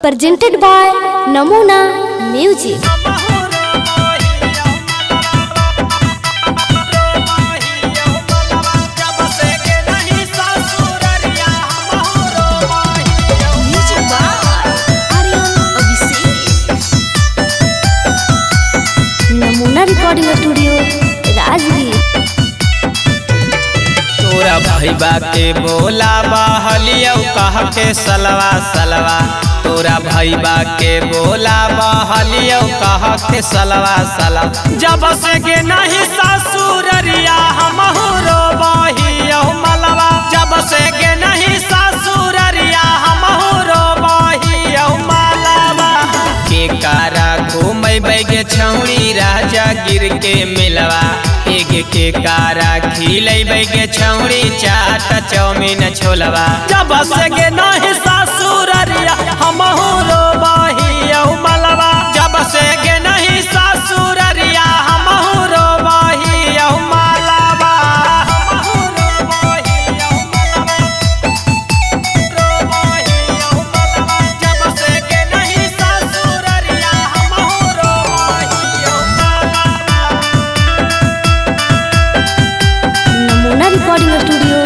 presented by Namuna Music। नमूना recording studio Rajgir. तोरा भैबा के बोला बहलियो कह के सलवा सलवा, तोरा भैबा के बोला बहलियो कह के सलवा सलवा। जब से गे नहीं ससुररिया हमहु रोबहियो मलवा, जब से गे नहीं ससुररिया हमहु रोबहियो मलवा। के कारा घूमै गे छौड़ी राजा गिर के मिलवा, एगे के कारा खिलै गे छौड़ी चाट चाउमीन छोलवा। जब से गे नहीं ससुररिया हमहु रोबहियो मलवा, जब से गे नहीं ससुररिया हमहु रोबहियो मलवा। जब से गे नहीं ससुररिया हमहु रोबहियो मलवा। नमूना रिकॉर्डिंग स्टूडियो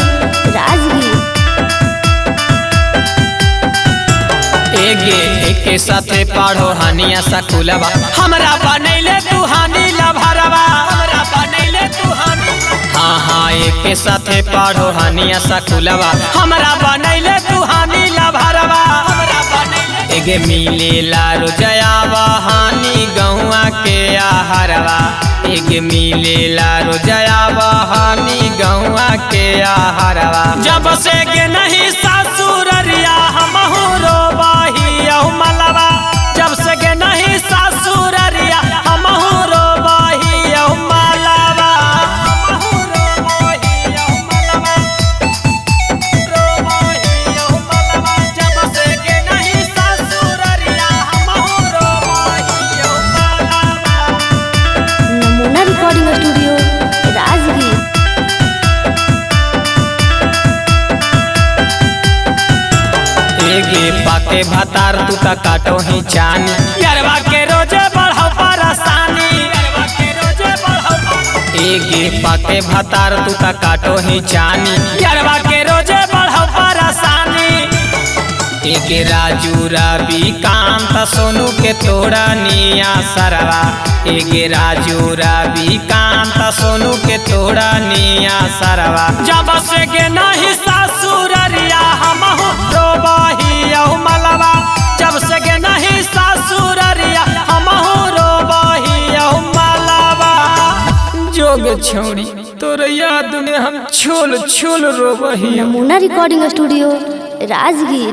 राजगीर। एके साथे पढ़ो हनिया सकुलवा, हमरा बनैले तू हानि लभरवा, हमरा बनैले तू हानि। हाँ हाँ एके साथे पढ़ो हनिया सकुलवा, हमरा बनैले तू हानि लभरवा, हमरा बनैले। एगे मिलेला रोजया बहानी गौआ के आहारवा, एगे मिलेला रोजया बहानी गौआ के आहारवा। जब से गे नहीं ससुररिया हमहु रोबहियो मलवा, जब से गे नहीं ससुररिया हमहु रोबहियो मलवा। हमहु रोबहियो मलवा, रोबहियो मलवा। जब से गे नहीं ससुररिया हमहु रोबहियो मलवा। नमूना रिकॉर्डिंग स्टूडियो राजगीर। एगे पाके भतार तू त काटो ही चानी, गरबा के रोजे बढ़ो परेशानी, गरबा के रोजे बढ़ो। एगे पाके भतार तू त काटो ही चानी, गरबा के रोजे बढ़ो परेशानी। एगे राजू रवि कांत सोनू के तोड़ा निया सरवा, एगे राजू रवि कांत सोनू के तोड़ा निया सरवा। जब से गे नहीं ससुररिया हमहु रोबहियो मलवा, जब से गे नहीं ससुररिया हमहु रोबहियो मलवा। जोग छौड़ी तोर याद में हम छोल छोल रोबहियो। नमूना रिकॉर्डिंग स्टूडियो राजगीर।